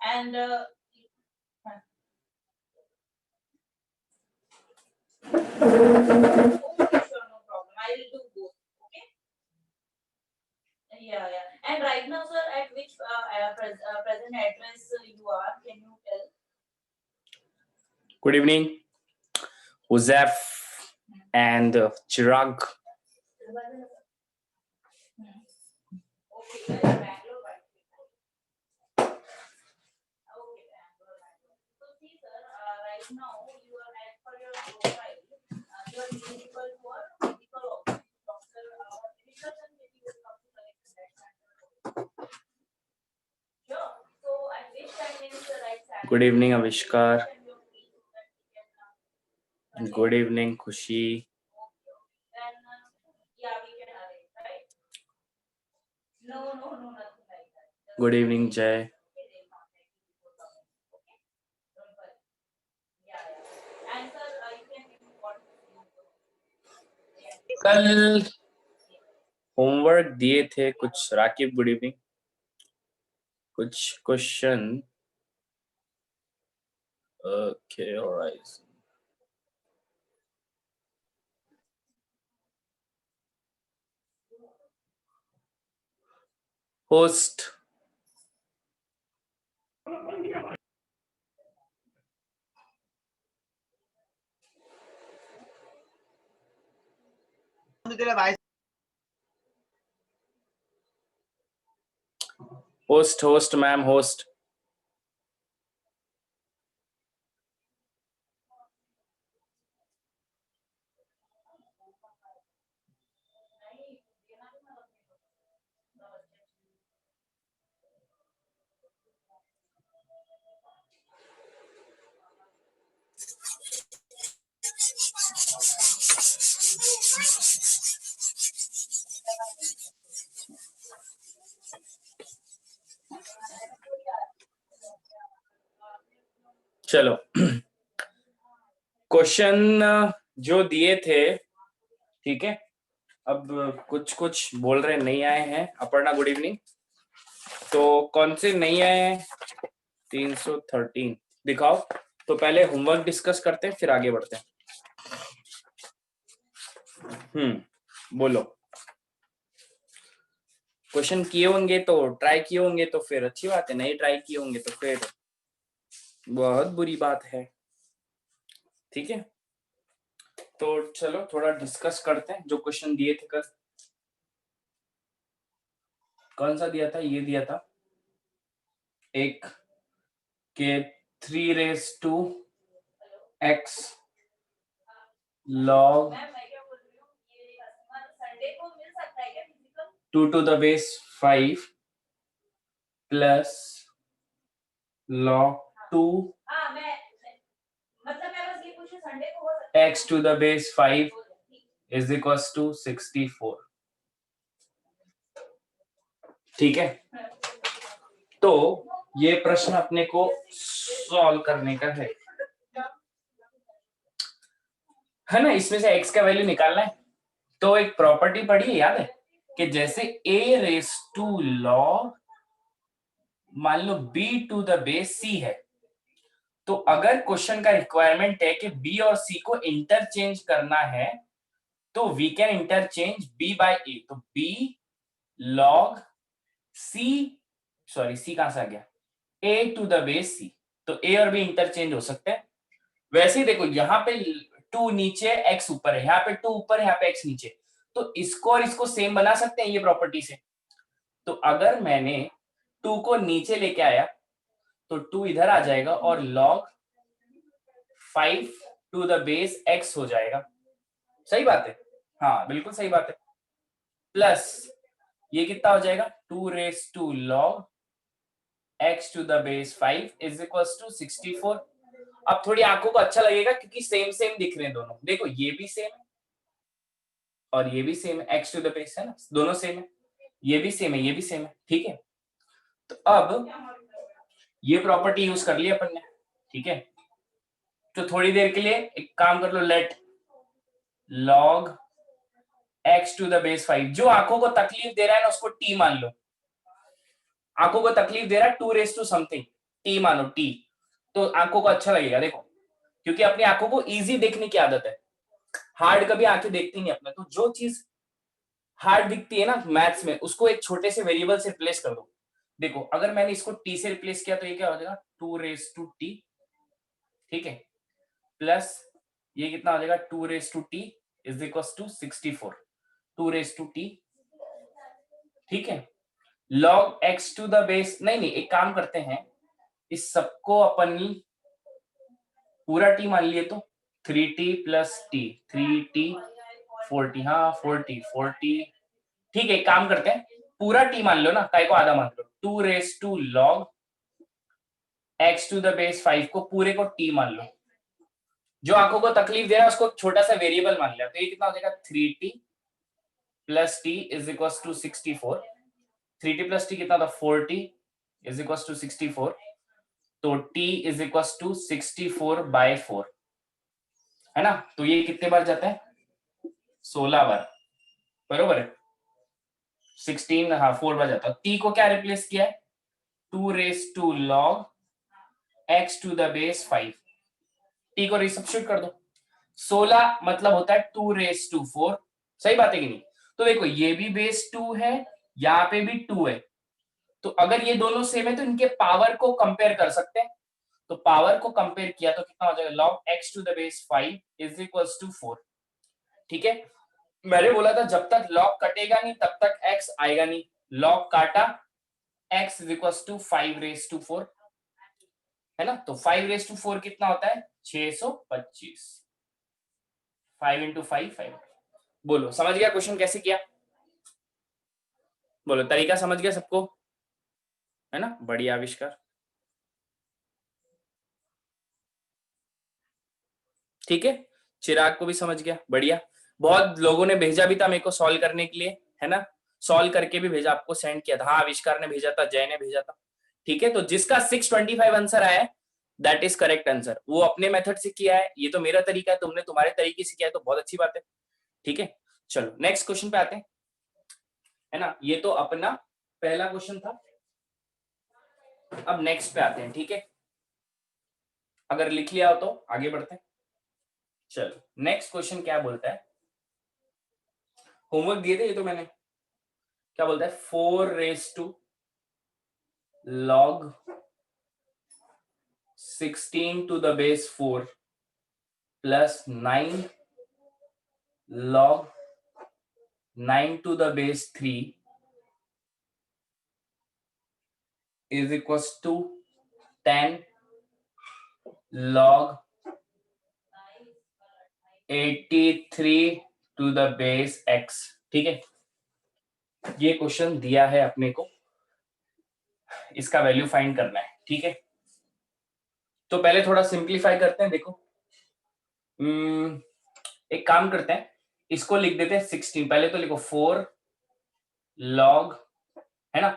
and okay, sure, no problem. I will do both. Okay. Yeah, yeah. And right now, sir, at which present address you are? Can you tell? Good evening, Uzef and Chirag. Okay, Bangalore, right? Okay, Bangalore. So see, sir, right now you are as per your profile, you are eligible for medical office. Doctor, Nicholson maybe will come to collect that sample. Sure. So at which time is the right Saturday? Good evening, Avishkar. Good evening, Khushi. Then yeah, we can arrange, right? No, nothing like that. Good evening, Jay. And sir, you can give me what कल homework दिए थे कुछ. Rakib, good evening. कुछ question. Okay, alright. Host. Host ma'am, host. चलो, question जो दिए थे, ठीक है. अब कुछ बोल रहे नहीं आए हैं. Aparna, good evening. तो कौन से नहीं आए हैं? 313 दिखाओ. तो पहले होमवर्क डिस्कस करते हैं, फिर आगे बढ़ते हैं. बोलो. क्वेश्चन किए होंगे तो ट्राई किए होंगे तो फिर अच्छी बात है, नहीं ट्राई किए होंगे तो फिर बहुत बुरी बात है. ठीक है, तो चलो थोड़ा डिस्कस करते हैं. जो क्वेश्चन दिए थे कल, कौन सा दिया था? ये दिया था एक के 3⁻x log 2⁵ plus log 2 x⁵ is equals to 64. ठीक है, तो ये प्रश्न अपने को सॉल्व करने का है ना. इसमें से x का वैल्यू निकालना है. तो एक प्रॉपर्टी पढ़ी है, याद है कि जैसे a⁻⁴ log मान लो b⁻c है, तो अगर क्वेश्चन का रिक्वायरमेंट है कि b और c को इंटरचेंज करना है तो we can interchange b by a. तो b log c, sorry c कहां से आ गया, a⁻c. तो a और b इंटरचेंज हो सकते हैं. वैसे ही देखो, यहाँ पे 2 नीचे, x ऊपर है, यहाँ पे 2 ऊपर है, यहाँ पे x नीचे. तो इसको और इसको सेम बना सकते हैं ये प्रॉपर्टी से. तो अगर मैंने 2 को नीचे लेके आया तो 2 इधर आ जाएगा और log 5⁻x हो जाएगा. सही बात है, हाँ बिल्कुल सही बात है. प्लस ये कितना हो जाएगा, 2 log x⁵ is equals to 64. अब थोड़ी आंखों को अच्छा लगेगा क्योंकि सेम सेम दिख रहे हैं दोनों. देखो ये भी सेम है और ये भी सेम है, x⁵ है ना, दोनों सेम है. ये भी सेम है, ये भी सेम है. ठीक है, तो अब ये प्रॉपर्टी यूज कर ली अपन ने. ठीक है, तो थोड़ी देर के लिए एक काम कर लो, लेट log x⁵ जो आंखों को तकलीफ दे रहा है ना उसको t मान लो. आंखों को तकलीफ दे रहा है 2 raised to something, टी मानो टी, तो आंखों को अच्छा लगेगा। देखो, क्योंकि अपनी आंखों को इजी देखने की आदत है, हार्ड कभी आंखें देखती नहीं अपने, तो जो चीज हार्ड दिखती है ना मैथ्स में, उसको एक छोटे से वेरिएबल से रिप्लेस कर दो। देखो, अगर मैंने इसको टी से रिप्लेस किया तो ये क्या हो जाएगा, 2 raised to t, ठीक है, प्लस ये कितना हो जाएगा, 2 raised to t is equal to 64, 2 raised to t, ठीक है। log x to the base, नहीं, एक काम करते हैं, इस सबको अपन पूरा t मान लिए तो 3t प्लस t, 3t 40, हाँ 40, ठीक है। एक काम करते हैं, पूरा t मान लो ना, काय को आधा मान लो, 2 raised to log x to the base 5 को पूरे को t मान लो। जो आंखों को तकलीफ दे रहा है उसको छोटा सा वेरिएबल मान लिया, तो ये कितना हो जाएगा, 3t plus t is equal to 64, 3t plus t कितना था, 4t इज इक्वल टू 64, तो t इज इक्वल टू 64/4, है ना। तो ये कितने बार जाता है, 16 बार, बरोबर है। 16, हाँ 4 बार जाता है। t को क्या रिप्लेस किया है, 2 raised to log x to the base 5, t को रिसब्स्टिट्यूट कर दो, 16 मतलब होता है 2 raised to 4, सही बात है कि नहीं। तो देखो, ये भी बेस 2 है, यहाँ पे भी 2 है, तो अगर ये दोनों सेम है तो इनके पावर को कंपेयर कर सकते हैं। तो पावर को कंपेयर किया तो कितना हो जाएगा, log x to the base 5 is equals to 4, ठीक है। मैंने बोला था जब तक log कटेगा नहीं तब तक x आएगा नहीं, log काटा, x is equals to 5 raised to 4, है ना। तो 5 raised to 4 कितना होता है, 625, 5 इंटू 5 5। बोलो, समझ गया क्वेश्चन कैसे किया, बोलो, तरीका समझ गया सबको, है ना। बढ़िया आविष्कार, ठीक है। चिराग को भी समझ गया, बढ़िया। बहुत लोगों ने भेजा भी था मेरे को सॉल्व करने के लिए, है ना, सॉल्व करके भी भेजा, आपको सेंड किया था, हाँ आविष्कार ने भेजा था, जय ने भेजा था, ठीक है। तो जिसका 625 आंसर आया है दैट इज करेक्ट आंसर, वो अपने मेथड से किया है, ये तो मेरा तरीका है, तुमने तुम्हारे तरीके से किया है, तो बहुत अच्छी बात है, ठीक है। चलो नेक्स्ट क्वेश्चन पे आते हैं, है ना। ये तो अपना पहला क्वेश्चन था, अब नेक्स्ट पे आते हैं, ठीक है। अगर लिख लिया हो तो आगे बढ़ते हैं। चलो नेक्स्ट क्वेश्चन क्या बोलता है, होमवर्क दिए थे ये तो मैंने, क्या बोलता है, 4 raised to log 16 to the base 4 plus 9 log 9 to the base 3 is equals to 10 log 83 to the base x, ठीक है। ये क्वेश्चन दिया है अपने को, इसका वैल्यू फाइंड करना है, ठीक है। तो पहले थोड़ा सिंप्लीफाई करते हैं, देखो एक काम करते हैं, इसको लिख देते हैं 16, पहले तो लिखो 4 log, है ना,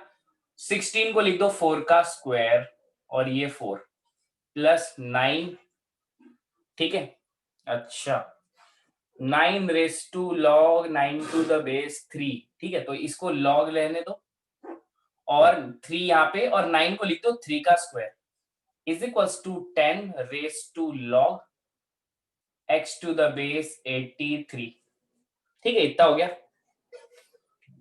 16 को लिख दो 4 का स्क्वायर और ये 4 प्लस 9, ठीक है। अच्छा, 9 raise to log 9 to the base 3, ठीक है, तो इसको log लेने दो और 3 यहाँ पे, और 9 को लिख दो 3 का square is equals to 10 raise to log x to the base 83, ठीक है, इतना हो गया,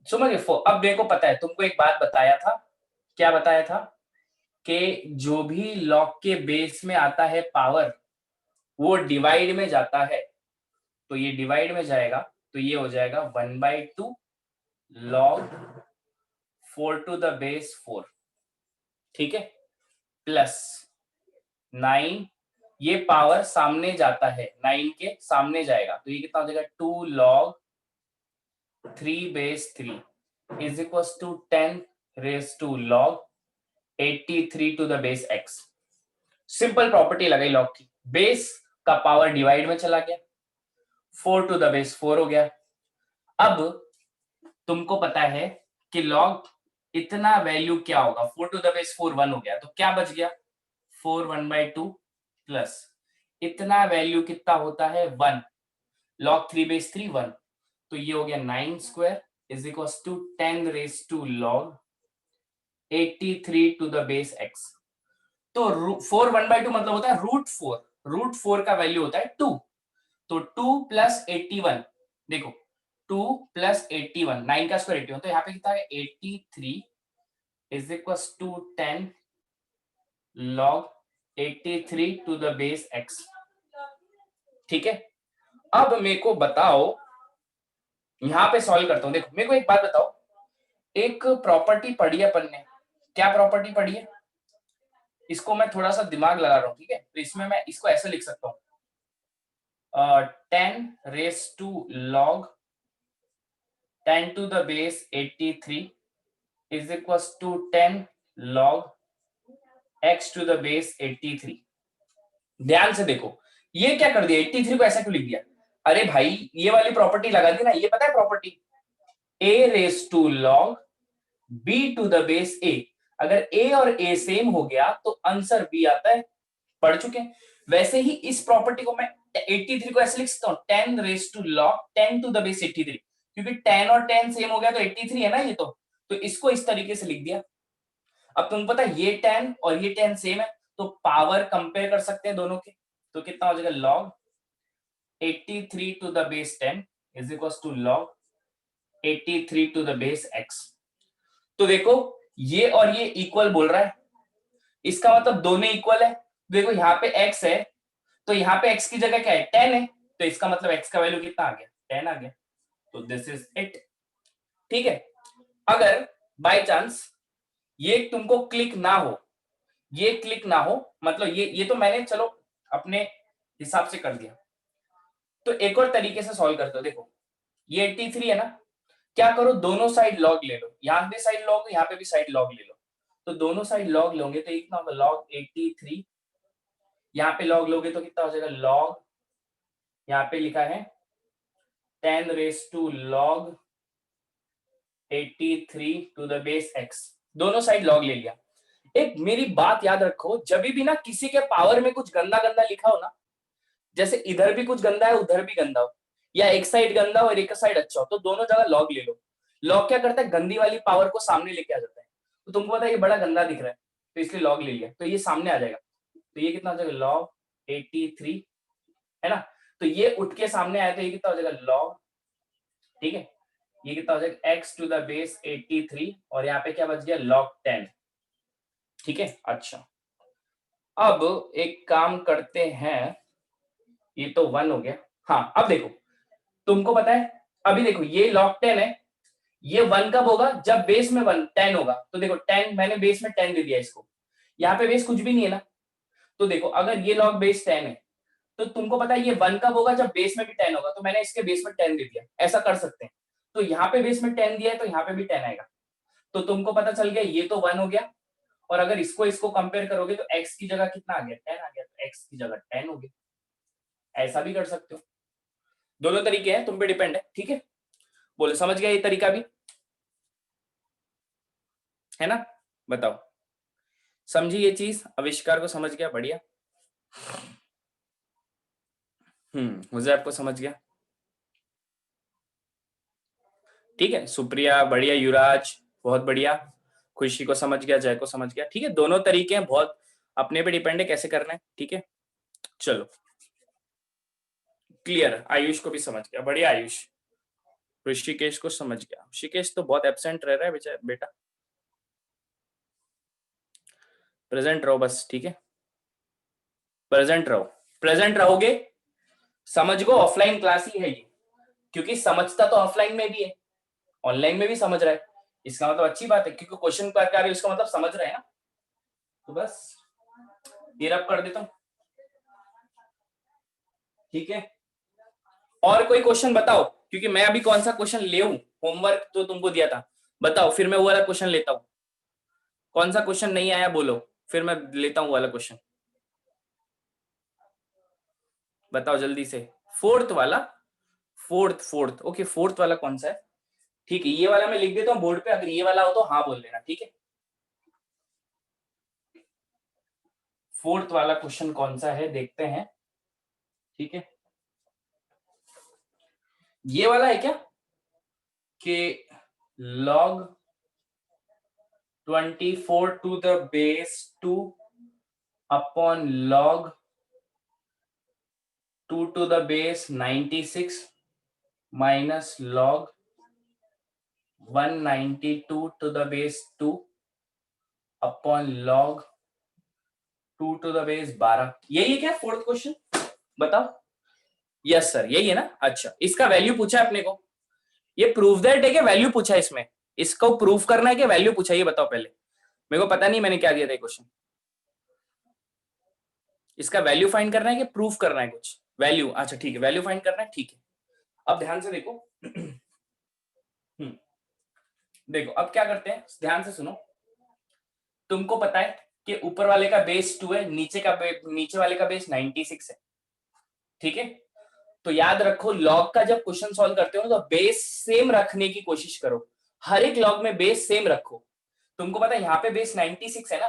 समझ गए। अब मेरे को पता है, तुमको एक बात बताया था, क्या बताया था, कि जो भी log के बेस में आता है पावर वो डिवाइड में जाता है, तो ये डिवाइड में जाएगा, तो ये हो जाएगा 1/2 log 4 टू द बेस 4, ठीक है, प्लस 9, ये पावर सामने जाता है, 9 के सामने जाएगा, तो ये कितना हो जाएगा, 2 log 3 base 3 is equal to 10 raise to log 83 to the base x। Simple property लगाई log की, बेस का पावर डिवाइड में चला गया, 4 टू द बेस 4 हो गया। अब तुमको पता है कि log इतना वैल्यू क्या होगा, 4 टू द बेस 4 1 हो गया, तो क्या बच गया, 4 1/2 प्लस इतना वैल्यू कितना होता है 1, log 3 बेस 3 1, तो ये हो गया 9 square is equal to 10 raise to log 83 to the base x। तो 4 1/2 मतलब होता है √4, √4 का वैल्यू होता है 2, तो 2 + 81, देखो 2 + 81, 9 का स्क्वायर 81, तो यहाँ पे कितना है 83 = 10 log 83 to the base x। ठीक है, अब मेरे को बताओ, यहां पे सॉल्व करता हूं। देखो मेरे को एक बात बताओ, एक प्रॉपर्टी पढ़ी है अपन ने, क्या प्रॉपर्टी पढ़ी है, इसको मैं थोड़ा सा दिमाग लगा रहा हूँ, ठीक है। तो इसमें मैं इसको ऐसे लिख सकता हूँ, 10 log 10 to the base 83 = 10 log x to the base 83। ध्यान से देखो, ये क्या कर दिया, 83 को ऐसा क्यों लिख दिया? अरे भाई ये वाली प्रॉपर्टी लगा दी ना, ये पता है property, a⁻log b to the base a। अगर a और a सेम हो गया तो आंसर b आता है, पढ़ चुके हैं। वैसे ही इस प्रॉपर्टी को मैं 83 को ऐसे लिख सकता हूँ, 10⁻log 10 to the base 83, क्योंकि 10 और 10 सेम हो गया तो 83 है ना ये तो इसको इस तरीके से लिख दिया। अब तुमको पता है ये 10 और ये 10 सेम है, तो पावर कंपेयर कर सकते हैं दोनों के, तो कितना हो जाएगा log 83 to the base 10 = log 83 to the base x। तो देखो ये और ये इक्वल बोल रहा है, इसका मतलब दोनों इक्वल है। देखो यहाँ पे x है, तो यहाँ पे x की जगह क्या है 10 है, तो इसका मतलब x का वैल्यू कितना आ गया 10 आ गया, तो दिस इज इट। ठीक है, अगर बाय चांस ये तुमको क्लिक ना हो, ये क्लिक ना हो, मतलब ये तो मैंने चलो अपने हिसाब से कर दिया, तो एक और तरीके से सॉल्व करते हो। देखो ये 83 है ना, क्या करो दोनों साइड लॉग ले लो, यहाँ पे साइड लॉग यहाँ पे भी साइड लॉग ले लो, तो दोनों साइड लॉग लोगे तो कितना होगा log 83, यहाँ पे लॉग लोगे तो कितना हो जाएगा log, यहाँ पे लिखा है 10⁻log 83 to the base x, दोनों साइड लॉग ले लिया। एक मेरी बात याद रखो, जब भी ना किसी के पावर में कुछ गंदा गंदा लिखा हो ना, जैसे इधर भी कुछ गंदा है उधर भी गंदा हो, या एक साइड गंदा हो और एक साइड अच्छा हो, तो दोनों जगह लॉग ले लो। लॉग क्या करता है, गंदी वाली पावर को सामने लेके आ जाता है, तो तुमको पता है ये बड़ा गंदा दिख रहा है तो इसलिए लॉग ले लिया, तो ये सामने आ जाएगा, तो ये कितना हो जाएगा log 83, है ना, तो ये उठ के सामने आया तो ये कितना हो जाएगा log, ठीक है, ये कितना हो जाएगा x to the base 83, और यहाँ पे क्या बच गया log 10। ठीक है, अच्छा अब एक काम करते हैं, ये तो 1 हो गया। हाँ अब देखो, तुमको पता है, अभी देखो ये log 10 है, ये 1 कब होगा, जब बेस में 1 10 होगा, तो देखो 10 मैंने बेस में 10 दे दिया इसको, यहाँ पे बेस कुछ भी नहीं है ना, तो देखो अगर ये log बेस 10 है, तो तुमको पता है ये 1 कब होगा, जब बेस में भी 10 होगा, तो मैंने इसके बेस में 10 दे दिया, ऐसा कर सकते हैं। तो यहाँ पे बेस में 10 दिया है तो यहाँ पे भी 10 आएगा, तो तुमको पता चल गया ये तो 1 हो गया, और अगर इसको इसको कंपेयर करोगे तो x की जगह कितना आ गया 10 आ गया, तो x की जगह 10 हो गया, ऐसा भी कर सकते हो, दोनों तरीके हैं, तुम पे डिपेंड है। ठीक है, बोलो समझ गया ये तरीका भी, है ना, बताओ समझी ये चीज, आविष्कार को समझ गया, बढ़िया। मुझे आपको समझ गया, ठीक है, सुप्रिया बढ़िया, युवराज बहुत बढ़िया, खुशी को समझ गया, जय को समझ गया, ठीक है, दोनों तरीके हैं, बहुत अपने पे डिपेंड है कैसे करना है। ठीक है, चलो क्लियर, आयुष को भी समझ गया, बढ़िया आयुष, ऋषिकेश को समझ गया, ऋषिकेश तो बहुत एब्सेंट रह रहा है बेचारा बेटा, प्रेजेंट रहो बस, ठीक है, प्रेजेंट रहो, प्रेजेंट रहोगे, समझ गो ऑफलाइन क्लास ही है ये, क्योंकि समझता तो ऑफलाइन में भी है, ऑनलाइन में भी समझ रहा है, इसका मतलब अच्छी बात है, क्योंकि क्वेश्चन करके आ रहे हो इसका मतलब समझ रहे हैं ना, तो बस ये रब कर देता हूं, ठीक है। और कोई क्वेश्चन बताओ, क्योंकि मैं अभी कौन सा क्वेश्चन ले होमवर्क तो तुमको दिया था, बताओ फिर मैं वो वाला क्वेश्चन लेता हूं, कौन सा क्वेश्चन नहीं आया बोलो, फिर मैं लेता हूं वाला क्वेश्चन, बताओ जल्दी से, फोर्थ वाला, फोर्थ ओके, फोर्थ वाला कौन सा है, ठीक है, ये वाला मैं लिख देता हूँ बोर्ड पे, अगर ये वाला हो तो हाँ बोल देना, ठीक है। फोर्थ वाला क्वेश्चन कौन सा है देखते हैं, ठीक है, ये वाला है क्या, कि log 24 to the base 2 upon log 2 to the base 96 minus log 192 to the base 2 upon log 2 to the base 12। यही है क्या फोर्थ क्वेश्चन? बताओ। यस सर, यही है ना। अच्छा, इसका वैल्यू पूछा है अपने को। ये प्रूफ दैट है कि वैल्यू पूछा है इसमें? इसको प्रूफ करना है कि वैल्यू पूछा है, ये बताओ पहले। मेरे को पता नहीं मैंने क्या दिया था क्वेश्चन। इसका वैल्यू फाइंड करना है कि प्रूफ करना है कुछ? वैल्यू, अच्छा ठीक है, वैल्यू फाइंड करना है, ठीक है। अब ध्यान से देखो। देखो अब क्या करते हैं, ध्यान से सुनो। तुमको पता है कि ऊपर वाले का बेस 2 है, नीचे वाले का बेस 96 है, ठीक है। तो याद रखो, लॉग का जब क्वेश्चन सॉल्व करते हो तो बेस सेम रखने की कोशिश करो। हर एक लॉग में बेस सेम रखो। तुमको पता है यहाँ पे बेस 96 है ना,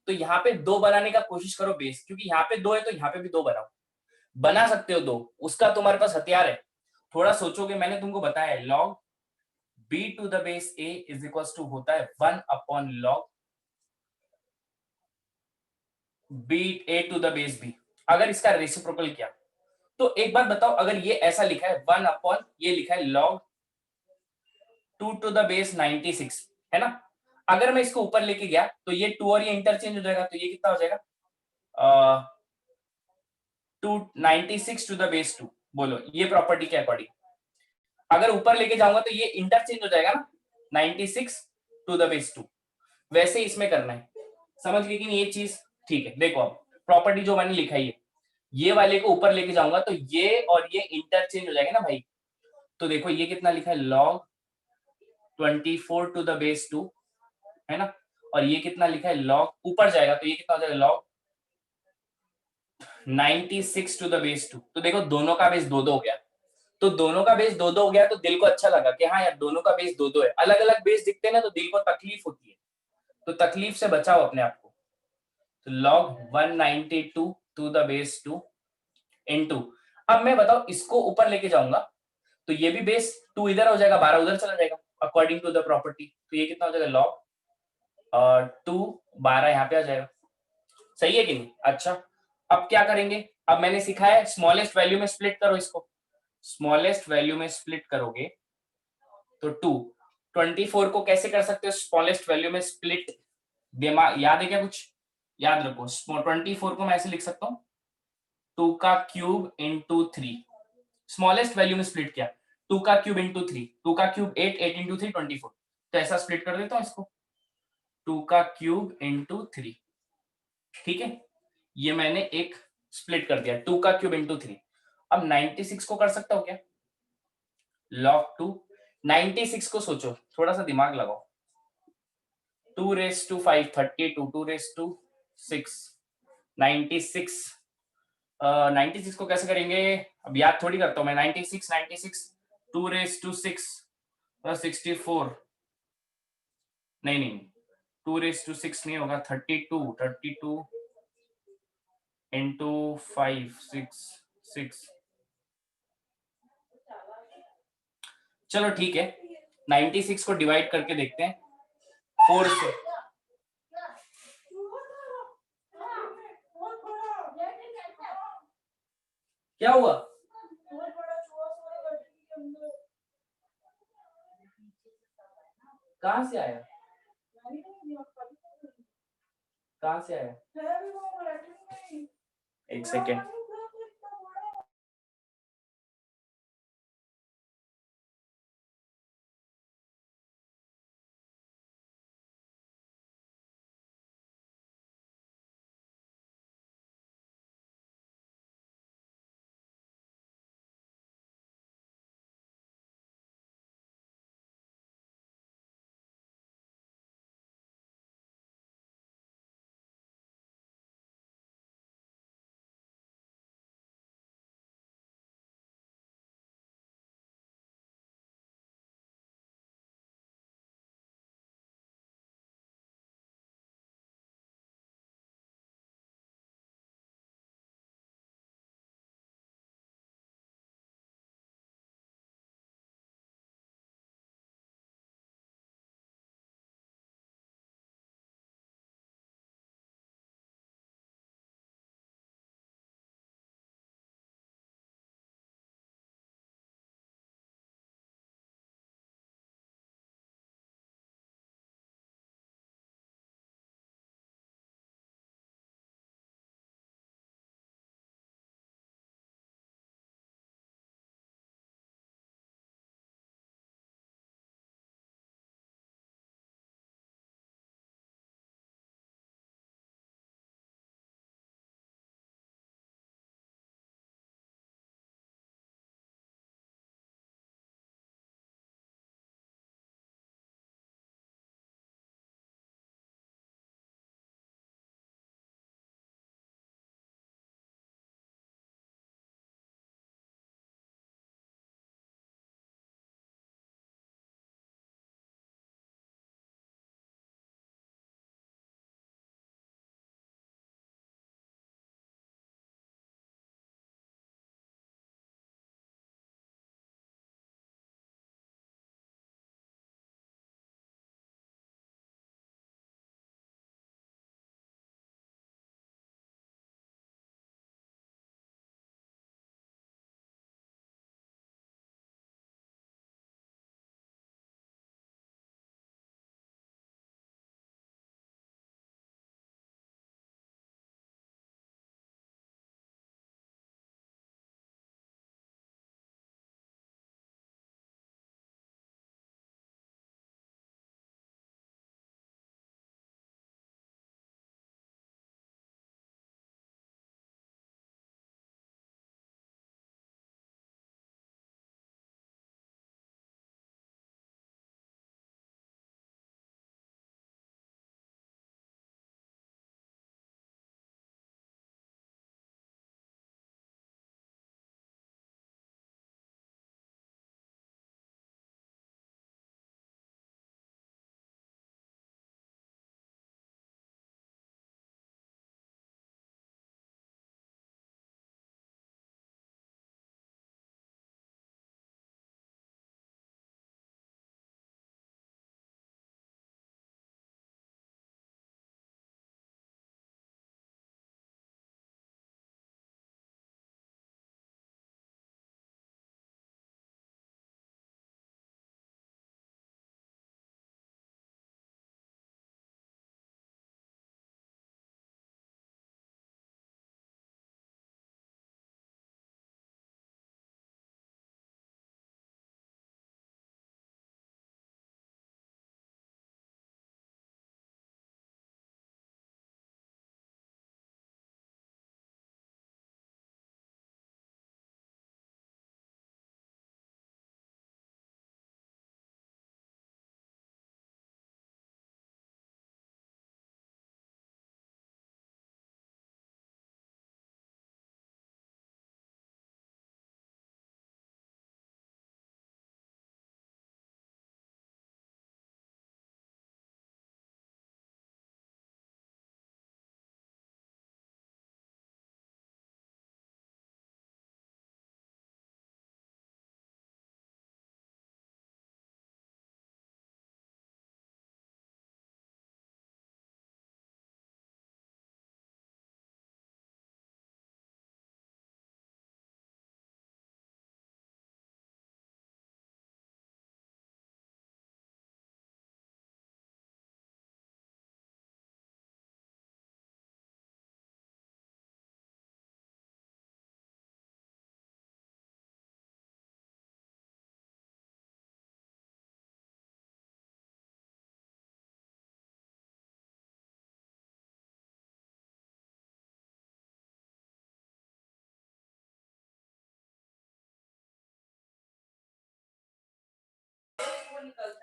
तो यहाँ पे 2 बनाने का कोशिश करो बेस, क्योंकि यहाँ पे 2 है तो यहाँ पे भी 2 बनाओ। बना सकते हो 2, उसका तुम्हारे पास हथियार है। थोड़ा सोचोगे, मैंने तुमको बताया है log b to the base a is equal to होता है 1 upon log b a to the base b। अगर इसका रेसिप्रोकल किया तो एक बात बताओ, अगर ये ऐसा लिखा है 1 अपॉन ये लिखा है लॉग 2 टू द बेस 96, है ना। अगर मैं इसको ऊपर लेके गया तो ये 2 और ये इंटरचेंज हो जाएगा, तो ये कितना हो जाएगा? 96 टू द बेस 2। बोलो ये प्रॉपर्टी के अकॉर्डिंग अगर ऊपर लेके जाऊंगा तो ये इंटरचेंज हो जाएगा ना, 96 टू द बेस 2। वैसे इसमें करना है, समझ गए कि नहीं ये चीज? ठीक है, देखो अब प्रॉपर्टी जो मैंने लिखा है, ये वाले को ऊपर लेके जाऊंगा तो ये और ये इंटरचेंज हो जाएगा ना भाई। तो देखो ये कितना लिखा है, log 24 टू द बेस 2, है ना। और ये कितना लिखा है, log ऊपर जाएगा तो ये कितना हो जाएगा, log 96 टू द बेस 2। तो देखो दोनों का बेस 2-2 हो गया। तो दोनों का बेस 2-2 हो गया तो दिल को अच्छा लगा कि हाँ यार दोनों का बेस 2-2 है। अलग अलग बेस दिखते हैं ना तो दिल को तकलीफ होती है, तो तकलीफ से बचाओ अपने आप को। तो log 192 to the base 2 into, अब मैं बताओ इसको ऊपर लेके जाऊंगा तो ये भी बेस 2 इधर हो जाएगा, 12 उधर चला जाएगा अकॉर्डिंग टू द प्रॉपर्टी। तो ये कितना हो जाएगा, log 2 12 यहाँ पे आ जाएगा। सही है कि नहीं? अच्छा, अब क्या करेंगे, अब मैंने सीखा है स्मॉलेस्ट वैल्यू में स्प्लिट करो इसको। स्मॉलेस्ट वैल्यू में स्प्लिट करोगे तो 2, 24 को कैसे कर सकते हो स्मॉलेस्ट वैल्यू में स्प्लिट? दिमाग याद है क्या कुछ? याद रखो, 24 को मैं ऐसे लिख सकता हूँ 2 का क्यूब इंटू 3। स्मॉलेस्ट वैल्यू में स्प्लिट किया, 2 का क्यूब इंटू 3, 2 का क्यूब 8, 8 इंटू 3 24। तो ऐसा स्प्लिट कर देता हूँ इसको, 2 का क्यूब इंटू 3, ठीक है। ये मैंने एक स्प्लिट कर दिया, 2 का क्यूब इंटू 3। अब 96 को कर सकता हूँ क्या, log 2। 96 को सोचो, थोड़ा सा दिमाग लगाओ, 2 रेस टू 5 32, 2 रेस टू 6 96। 96 को कैसे करेंगे, अब याद थोड़ी करता हूँ मैं। 96 2 रेस टू 6 64, नहीं नहीं, 2 रेस टू 6 नहीं होगा, 32 इंटू 5 6 6। चलो ठीक है, 96 को डिवाइड करके देखते हैं 4 से। क्या हुआ? कहाँ से आया? कहाँ से आया? एक सेकेंड।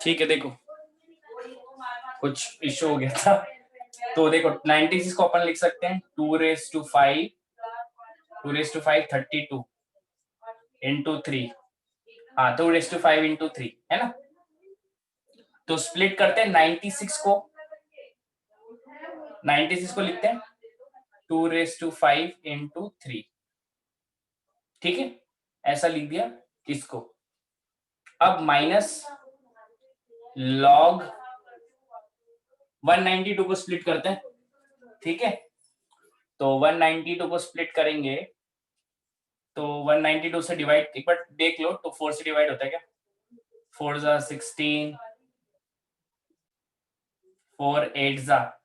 ठीक है, देखो कुछ इशू हो गया था, तो देखो 96 को अपन लिख सकते हैं 2 raised to 5 32 into 3, हाँ 2 raised to 5 into 3 है ना। तो स्प्लिट करते हैं 96 को, 96 को लिखते हैं 2 raised to 5 into 3, ठीक है, ऐसा लिख दिया इसको। अब माइनस लॉग 192 को स्प्लिट करते हैं, ठीक है। तो 192 को स्प्लिट करेंगे तो 192 से डिवाइड, एक बार देख लो तो 4 से डिवाइड होता है क्या, 4 जा 16, 4 8 जा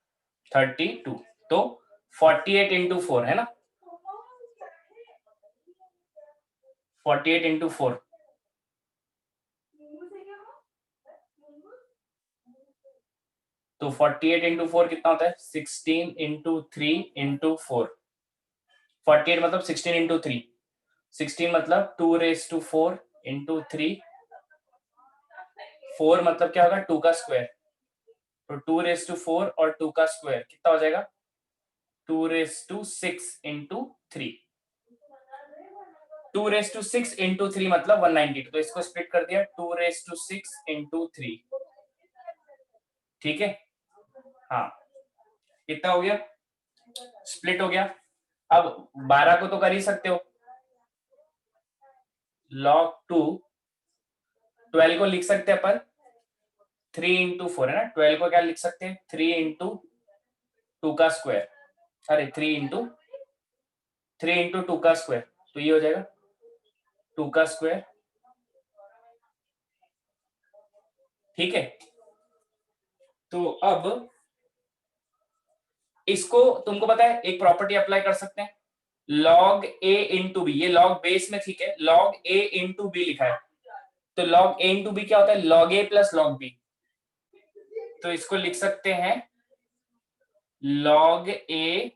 32, तो 48 into 4 है ना, 48 into 4, तो 48 into 4 कितना होता है, 16 into 3 into 4, 48 मतलब 16 into 3, 16 मतलब 2 raised to 4 into 3, 4 मतलब क्या होगा 2 का स्क्वायर, तो 2 raised to 4 और 2 का स्क्वायर कितना हो जाएगा 2 raised to 6 into 3, 2 raised to 6 into 3 मतलब 192, तो इसको स्प्लिट कर दिया 2 raised to 6 into 3, ठीक है, हाँ कितना हो गया, स्प्लिट हो गया। अब 12 को तो कर ही सकते हो, log 2, 12 को लिख सकते हैं अपन 3 into 4 है ना, 12 को क्या लिख सकते हैं 3 into 2 का स्क्वायर, अरे 3 into 2 का स्क्वायर, तो ये हो जाएगा 2 का स्क्वायर, ठीक है। तो अब इसको तुमको पता है एक प्रॉपर्टी अप्लाई कर सकते हैं, log a into b, ये log बेस में ठीक है, log a into b लिखा है, तो log a into b क्या होता है log a plus log b, तो इसको लिख सकते हैं log a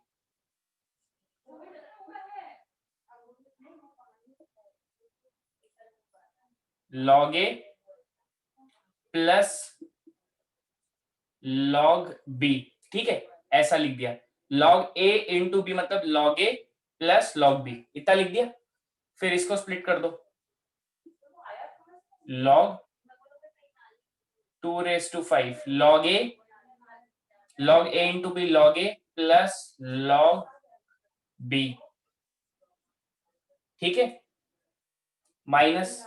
plus log b, ठीक है, ऐसा लिख दिया, log a into b मतलब log a plus log b, इतना लिख दिया। फिर इसको स्प्लिट कर दो, log 2 raised to 5 log a into b log a plus log b, ठीक है, माइनस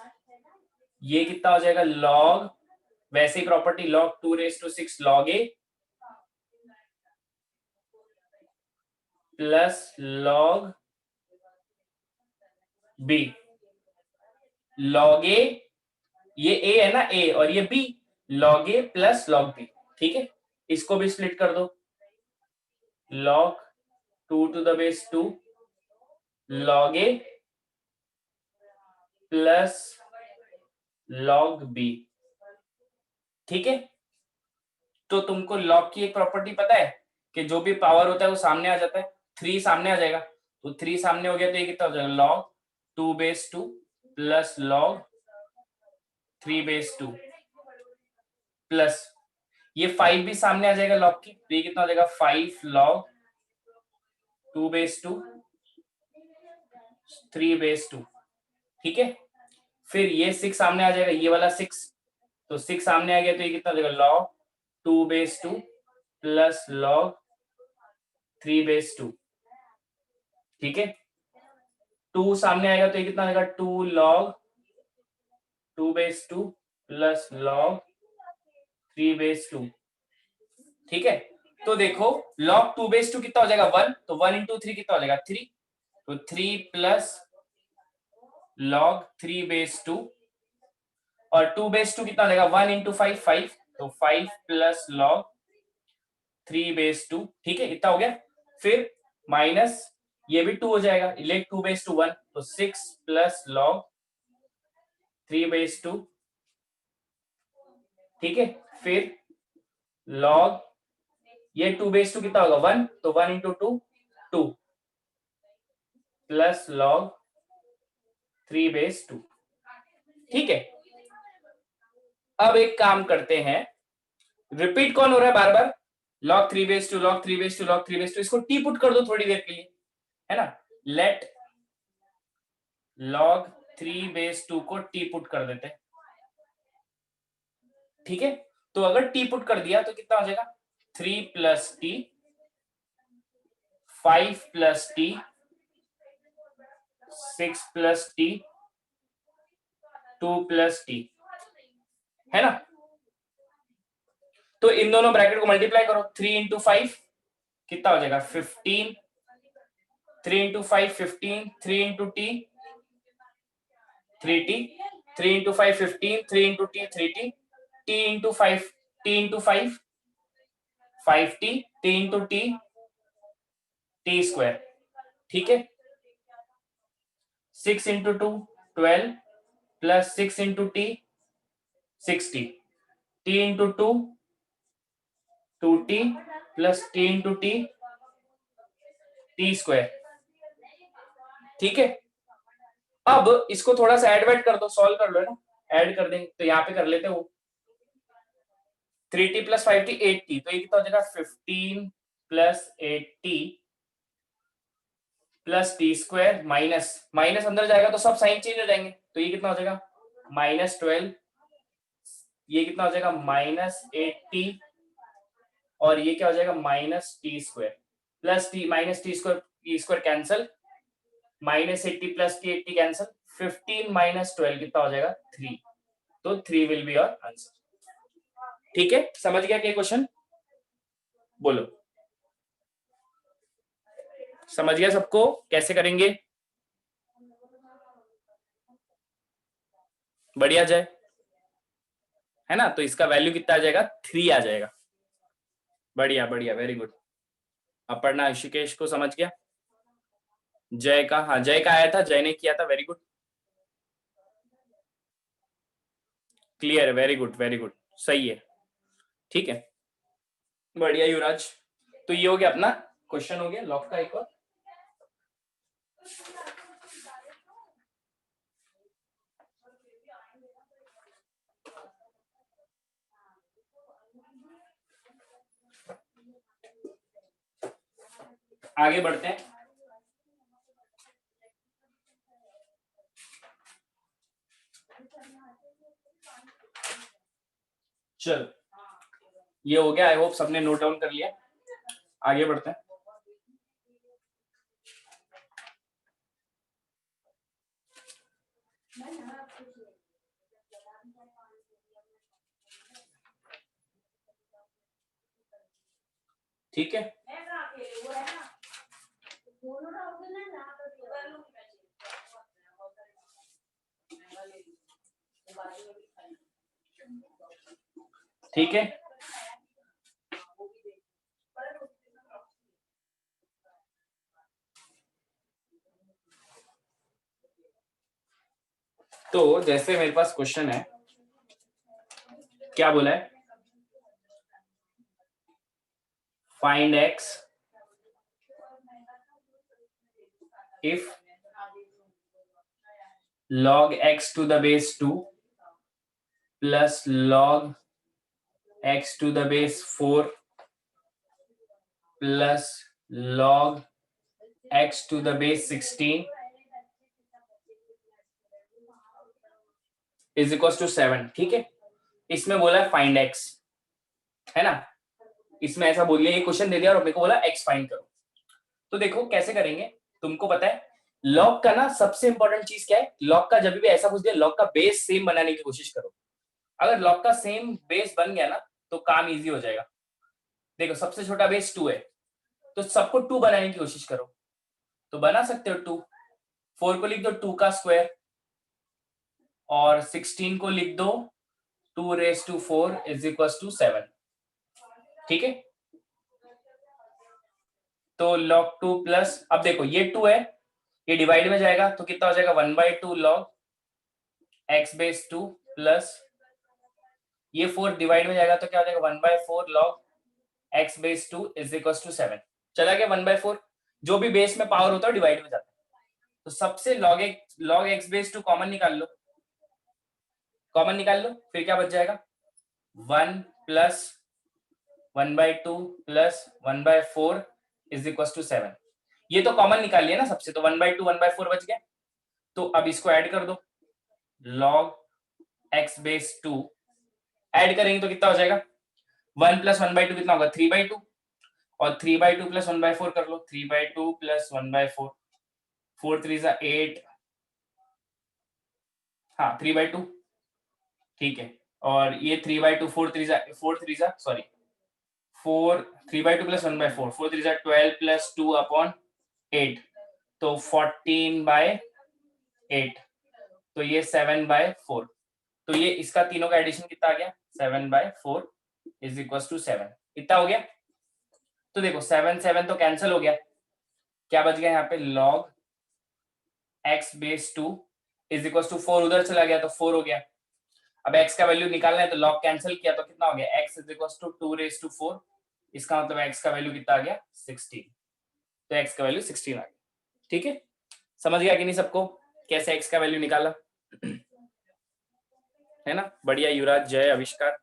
ये कितना हो जाएगा log, वैसे ही property log 2 raised to 6 log a plus log b, log a, ये a है ना a और ये b, log a plus log b, ठीक है, इसको भी स्प्लिट कर दो, log 2 to the base 2 log a plus log b, ठीक है। तो तुमको log की एक प्रॉपर्टी पता है कि जो भी पावर होता है वो सामने आ जाता है, 3 सामने आ जाएगा, तो 3 सामने हो गया तो ये कितना हो जाएगा log 2 base 2 plus log 3 base 2 plus ये 5 भी सामने आ जाएगा log की, तो ये कितना हो जाएगा 5 log 2 base 2 3 base 2, ठीक है। फिर ये 6 सामने आ जाएगा, ये वाला 6, तो 6 सामने आ गया तो ये कितना हो जाएगा log 2 base 2 plus log 3 base 2, ठीक है। 2 सामने आएगा तो ये कितना आएगा 2 log 2 base 2 plus log 3 base 2, ठीक है। तो देखो log 2 base 2 कितना हो जाएगा 1, तो 1 into 3 कितना हो जाएगा 3, तो 3 प्लस log 3 base 2 और 2 base 2 कितना हो जाएगा 1 into 5 5, तो 5 प्लस log 3 base 2, ठीक है, इतना हो गया। फिर माइनस ये भी 2 हो जाएगा, लेट 2 base 2 1, तो 6 प्लस log 3 base 2, ठीक है। फिर log ये 2 base 2 कितना होगा 1, तो 1 into 2 2 प्लस log 3 base 2, ठीक है। अब एक काम करते हैं, रिपीट कौन हो रहा है बार बार, log 3/2 log 3/2 log 3/2, इसको टी पुट कर दो थोड़ी देर के लिए, है ना। लेट log 3/2 को टी पुट कर देते हैं, ठीक है। तो अगर टी पुट कर दिया तो कितना हो जाएगा, 3 + t, 5 + t, 6 + t, 2 + t, है ना। तो इन दोनों ब्रैकेट को मल्टीप्लाई करो, 3 × 5 कितना हो जाएगा 15, 3 × 5 15, 3 × t 3t, 3 × 5 15, 3 × t 3t, t × 5 t × 5 5t, t × t t², ठीक है। 6 × 2 12 + 6 × t 60, t × 2 2t + t × t t², ठीक है। अब इसको थोड़ा सा ऐड कर दो, सॉल्व कर लो, है ना, ऐड कर देंगे तो यहाँ पे कर लेते हो 3t + 5t 8t, तो ये कितना हो जाएगा 15 + 8t + t² माइनस माइनस अंदर जाएगा तो सब साइन चेंज हो जाएंगे, तो ये कितना हो जाएगा -12, ये कितना हो जाएगा -8t, और ये क्या हो जाएगा -t² plus t -t² cancel, -80 + t 80 cancel, 15 - 12 कितना हो जाएगा 3, तो 3 विल बी योर आंसर, ठीक है। समझ गया क्या क्वेश्चन, बोलो, समझ गया सबको कैसे करेंगे, बढ़िया जाए, है ना। तो इसका वैल्यू कितना आ जाएगा 3 आ जाएगा, बढ़िया बढ़िया, वेरी गुड। अपर्णा ऋषिकेश को समझ गया, जय का, हाँ जय का आया था, जय ने किया था, very good, clear, very good very good, सही है, ठीक है, बढ़िया युवराज। तो ये हो गया अपना क्वेश्चन, हो गया लॉग का एक और। आगे बढ़ते हैं, चल ये हो गया, आई होप सबने नोट डाउन कर लिया, आगे बढ़ते हैं। ठीक है, ठीक है, तो जैसे मेरे पास क्वेश्चन है, क्या बोला है, find x if log x to the base 2 plus log x to the base 4 plus log x to the base 16 is equals to 7, ठीक है। इसमें बोला है फाइंड x, है ना, इसमें ऐसा बोल दिया, ये क्वेश्चन दे दिया और मेरे को बोला x फाइंड करो। तो देखो कैसे करेंगे, तुमको पता है लॉग का ना सबसे इंपॉर्टेंट चीज क्या है, लॉग का जब भी ऐसा पूछ दिया लॉग का बेस सेम बनाने की कोशिश करो, अगर लॉग का सेम बेस बन गया ना तो काम इजी हो जाएगा। देखो सबसे छोटा बेस 2 है, तो सबको 2 बनाने की कोशिश करो, तो बना सकते हो 2, 4 को लिख दो 2 का स्क्वायर, और 16 को लिख दो 2⁴ = 7, ठीक है। तो log 2 प्लस, अब देखो ये 2 है, ये डिवाइड में जाएगा तो कितना हो जाएगा 1/2 log x/2 प्लस ये 4 डिवाइड में जाएगा तो क्या हो जाएगा 1/4 log x/2 = 7, चला गया 1/4, जो भी बेस में पावर होता है डिवाइड में जाता है, तो सबसे log x/2 कॉमन निकाल लो, कॉमन निकाल लो, फिर क्या बच जाएगा 1 plus 1/2 plus 1/4 is equal to 7। ये तो कॉमन निकाल लिया ना सबसे, तो 1/2 1/4 बच गया। तो अब इसको ऐड कर दो, log x बेस 2 ऐड करेंगे तो कितना हो जाएगा, 1 प्लस 1/2 कितना होगा 3/2, और 3/2 प्लस 1/4 कर लो, 3/2 प्लस 1/4, 4 3 जा 8, हाँ 3/2, ठीक है। और ये 3/2 4 3 जा 4 3/2 प्लस 1/4, 4 3 जा 12 प्लस 2 अपॉन 8, तो 14/8, तो ये 7/4। तो ये इसका तीनों का एडिशन कितना आ गया, 7/4 इज इक्वल टू 7। कितना हो गया, तो देखो 7 7 तो कैंसिल हो गया, क्या बच गया यहाँ पे, log x base 2 is equal to 4 उधर चला गया तो 4 हो गया। अब x का वैल्यू निकालना है तो log कैंसिल किया तो कितना हो गया, x is equal to 2 raised to 4, इसका मतलब x का वैल्यू कितना आ गया 16, तो x का वैल्यू 16 आ गया। ठीक है, समझ गया कि नहीं सबको कैसे x का वैल्यू निकाला, है ना। बढ़िया युवराज, जय, आविष्कार।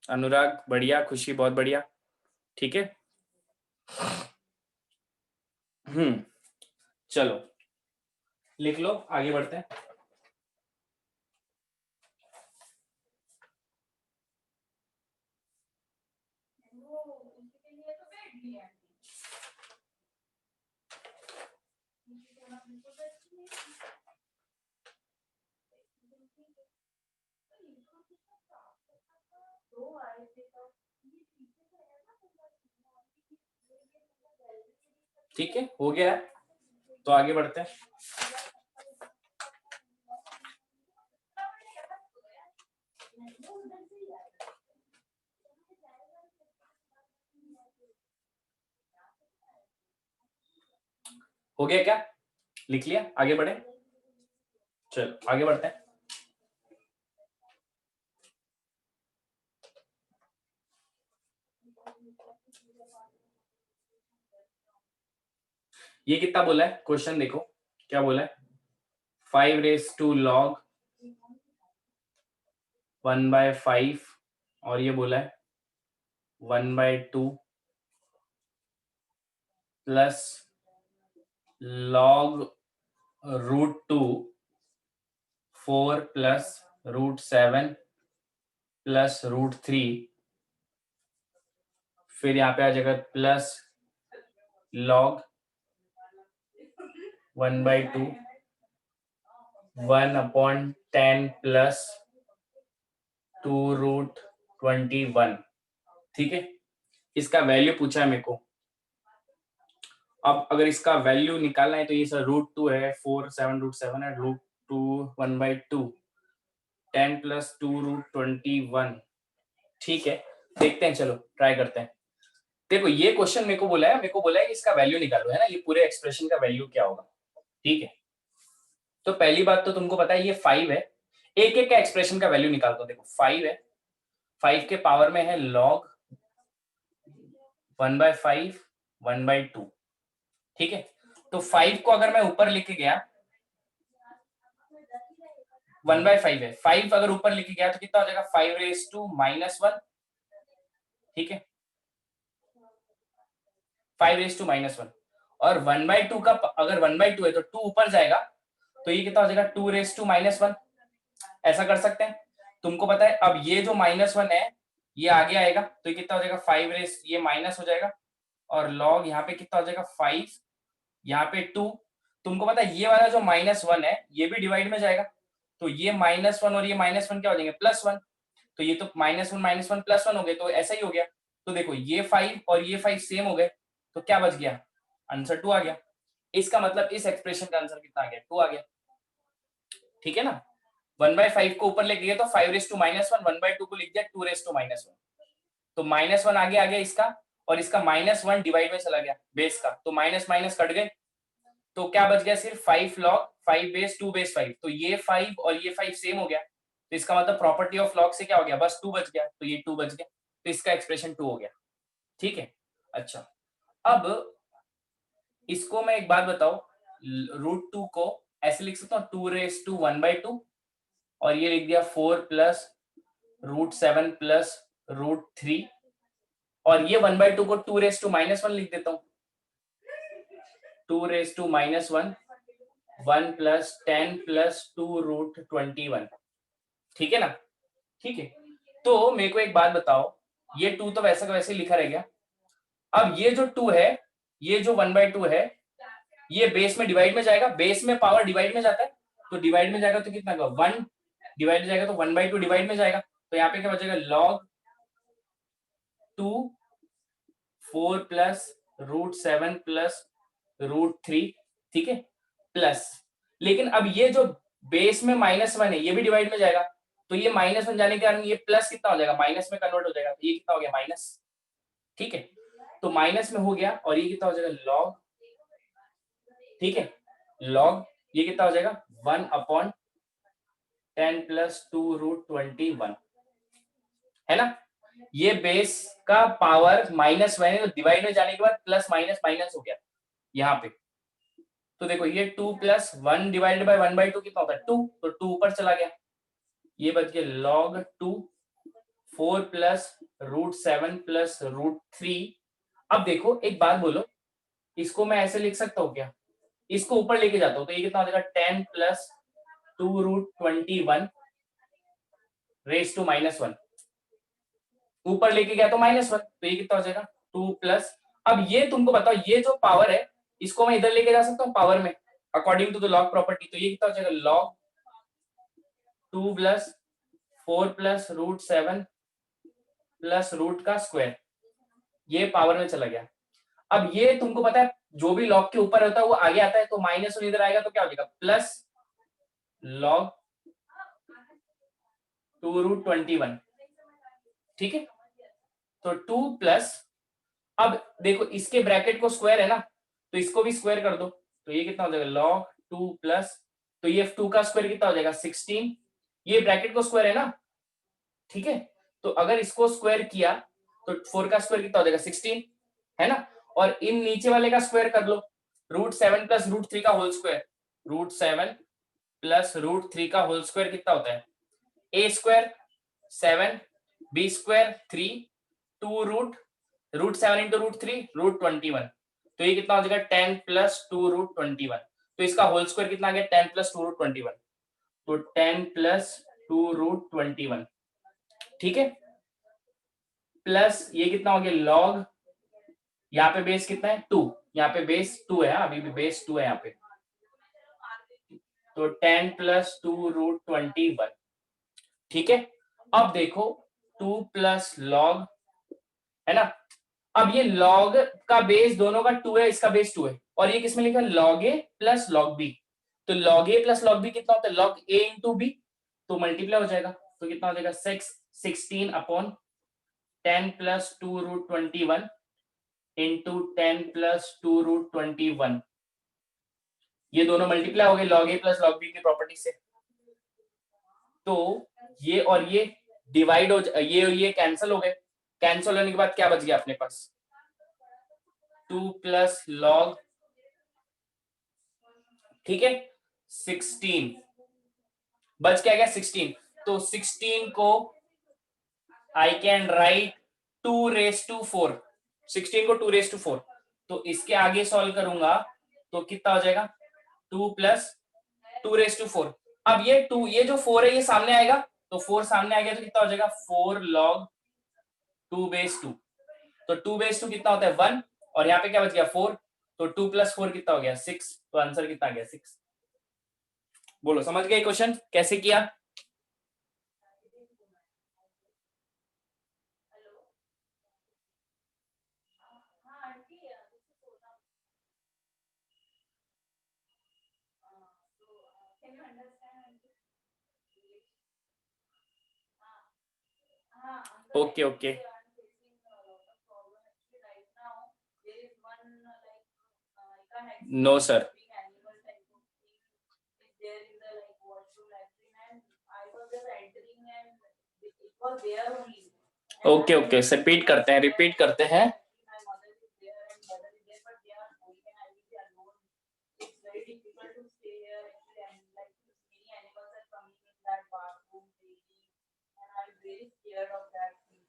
अनुराग बढ़िया, खुशी बहुत बढ़िया, ठीक है। चलो लिख लो, आगे बढ़ते हैं। वो उनके लिए तो बैठ गई आंटी। उनकी तो ना बिल्कुल बैठी नहीं थी। तो आए थे तो ये पीछे से है ना ठीक है, हो गया है, तो आगे बढ़ते हैं। हो गया क्या, लिख लिया, आगे बढ़े, चलो आगे बढ़ते हैं। ये कितना बोला है, क्वेश्चन देखो क्या बोला है, 5 raised to log 1/5, और ये बोला है 1/2 प्लस log √2 4 प्लस √7 प्लस √3, फिर यहाँ पे आ जाएगा प्लस log 1/2 1/10 प्लस 2√21, ठीक है। इसका वैल्यू पूछा है मेरे को, अब अगर इसका वैल्यू निकालना है तो ये सर √2 है, 4 7 √7 है, √2 1/2 10 प्लस 2√21, ठीक है। देखते हैं, चलो ट्राई करते हैं। देखो ये क्वेश्चन मेरे को बोला है कि इसका वैल्यू निकालो, है ना, ये पूरे एक्सप्रेशन का वैल्यू क्या होगा, ठीक है। तो पहली बात तो तुमको पता है ये 5 है, एक एक का एक्सप्रेशन का वैल्यू निकाल दो। देखो 5 है, 5 के पावर में है log 1/5 1/2, ठीक है। तो 5 को अगर मैं ऊपर लेके गया, 1/5 है, 5 अगर ऊपर लेके गया तो कितना हो जाएगा, 5 raised to -1, ठीक है, 5 raised to -1, और 1/2 का अगर 1/2 है तो 2 ऊपर जाएगा तो ये कितना हो जाएगा, 2 raised to -1, ऐसा कर सकते हैं। तुमको पता है अब ये जो -1 है ये आगे आएगा तो ये कितना हो जाएगा, 5 रेस, ये माइनस हो जाएगा, और log यहाँ पे कितना हो जाएगा 5, यहाँ पे 2, तुमको पता है ये वाला जो -1 है ये भी डिवाइड में जाएगा, तो ये -1 और ये -1 क्या हो जाएंगे, +1, तो ये तो -1 +1 हो गए, तो ऐसा ही हो गया। तो देखो ये 5 और ये 5 सेम हो गए, तो क्या बच गया, आंसर 2 आ गया। इसका मतलब इस एक्सप्रेशन का आंसर कितना आ गया, 2 आ गया, ठीक है ना। 1/5 को ऊपर लेके गए तो 5 raised to -1, 1/2 को लिख दिया 2 raised to -1, तो -1 आगे आ गया इसका, और इसका -1 डिवाइड में चला गया बेस का, तो माइनस माइनस कट गए, तो क्या बच गया, सिर्फ 5 log 5 बेस 2 बेस 5, तो ये 5 और ये 5 सेम हो गया, तो इसका मतलब प्रॉपर्टी ऑफ log से क्या हो गया, बस 2 बच गया, तो ये 2 बच गया, तो इसका एक्सप्रेशन 2 हो गया, ठीक है। अच्छा, अब इसको मैं एक बात बताओ, √2 को ऐसे लिख सकता हूँ 2⁻²⁰ और ये लिख दिया 4 प्लस √7 प्लस √3 और ये 1/2 को 2⁻⁻1 लिख देता हूँ, 2⁻⁻1 1 प्लस 10 प्लस 2√21, ठीक है ना? ठीक है, तो मेरे को एक बात बताओ, ये 2 तो वैसा का वैसे लिखा रह गया। अब ये जो 2 है, ये जो 1/2 है, ये बेस में डिवाइड में जाएगा, बेस में पावर डिवाइड में जाता है, तो डिवाइड में जाएगा तो कितना होगा 1, डिवाइड में जाएगा तो 1/2 डिवाइड में जाएगा, तो यहाँ पे क्या बचेगा log 2 4 प्लस √7 प्लस √3, ठीक है, प्लस, लेकिन अब ये जो बेस में -1 है ये भी डिवाइड में जाएगा, तो ये -1 जाने के कारण ये प्लस कितना हो जाएगा, माइनस में कन्वर्ट हो जाएगा, तो ये कितना हो गया माइनस, ठीक है, तो माइनस में हो गया और ये कितना हो जाएगा log, ठीक है, log ये कितना हो जाएगा 1/10 प्लस 2√21, है ना? ये बेस का पावर -1 है, तो डिवाइड में जाने के बाद प्लस माइनस माइनस हो गया यहाँ पे, तो देखो ये 2 प्लस 1 डिवाइडेड बाय 1/2 कितना होता है 2, तो 2 ऊपर चला गया, ये बच गया log 2 4 प्लस √7 प्लस √3। अब देखो एक बात बोलो, इसको मैं ऐसे लिख सकता हूँ क्या, इसको ऊपर लेके जाता हूँ तो ये कितना हो जाएगा 10 प्लस 2√21 रेज टू -1, ऊपर लेके गया तो -1, तो ये कितना हो जाएगा 2 प्लस, अब ये तुमको बताओ ये जो पावर है इसको मैं इधर लेके जा सकता हूँ पावर में according to the log property, तो ये कितना हो जाएगा log 2 plus 4 plus √7 plus root का स्क्वायर, ये पावर में चला गया। अब ये तुमको पता है जो भी लॉग के ऊपर होता है वो आगे आता है, तो -1 इधर आएगा तो क्या हो जाएगा प्लस log 2√21, ठीक है, तो 2 प्लस, अब देखो इसके ब्रैकेट को स्क्वायर है ना, तो इसको भी स्क्वायर कर दो, तो ये कितना हो जाएगा log 2 प्लस, तो ये 2 का स्क्वायर कितना हो जाएगा 16, ये ब्रैकेट को स्क्वायर है ना, ठीक है, तो अगर इसको स्क्वायर किया तो 4 का स्क्वायर कितना हो जाएगा 16, है ना, और इन नीचे वाले का स्क्वायर कर लो, √7 प्लस √3 का होल स्क्वायर, √7 प्लस √3 का होल स्क्वायर कितना होता है a square 7 b square 3 2 √7 into √3 √21, तो ये कितना हो जाएगा 10 प्लस 2√21, तो इसका होल स्क्वायर कितना आ गया 10 प्लस 2√21, तो 10 प्लस 2√21, ठीक है, प्लस ये कितना हो गया log, यहाँ पे बेस कितना है 2, यहाँ पे बेस 2 है, अभी भी बेस 2 है यहाँ पे, तो 10 प्लस 2√21, ठीक है, अब देखो 2 प्लस log, है ना, अब ये log का बेस दोनों का 2 है, इसका बेस 2 है, और ये किसमें लिखा है log a plus log b, तो log a plus log b कितना होता है log a इंटू b, तो मल्टीप्लाई हो जाएगा, तो कितना हो जाएगा 16/10 प्लस 2√21 इंटू 10 प्लस 2√21, ये दोनों मल्टीप्लाई हो गए log a plus log b की प्रॉपर्टी से, तो ये और ये डिवाइड हो ये कैंसिल हो गए, कैंसिल होने के बाद क्या बच गया अपने पास 2 प्लस log, ठीक है 16, बच क्या गया 16, तो 16 को आई कैन राइट 2⁴, 16 को 2⁴, तो इसके आगे सॉल्व करूंगा तो कितना हो जाएगा 2 प्लस 2⁴, अब ये 2 ये जो 4 है ये सामने आएगा, तो 4 सामने आ गया तो कितना हो जाएगा 4 log 2/2, तो 2/2 कितना होता है 1, और यहाँ पे क्या बच गया 4, तो 2 प्लस 4 कितना हो गया 6, तो आंसर कितना आ गया 6। बोलो समझ गए क्वेश्चन कैसे किया? हाँ aunty this is Sonam. Can you understand aunty? हाँ uncle, okay okay, actually I'm facing a lot of problem actually right now. There is one I can't access no sir, being animal type of thing is there in the like washroom latrine, and I was just entering and it was there only. And okay I okay, was repeat करते हैं, there repeat and करते हैं, actually my mother is there and brother is there, but they are going and I will be very scared of that thing.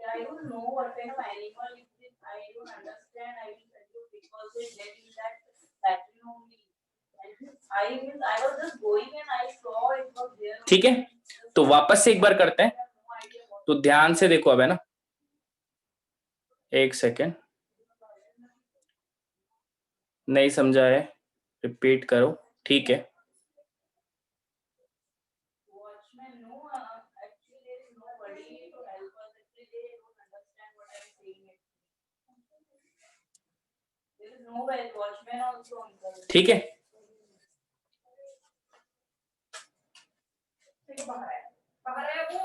I don't know what kind of animal it is. I don't understand. I will tell you because they live in that factory only. And I was just going and I saw it was there. ठीक है, तो वापस से एक बार करते हैं, तो ध्यान से देखो अब, है ना, एक सेकेंड, नहीं समझा है, रिपीट करो, ठीक है। Watchman, no, actually there is nobody to help us. Actually they don't understand what I am saying. There is no watchman also, uncle. ठीक है, बाहर है वो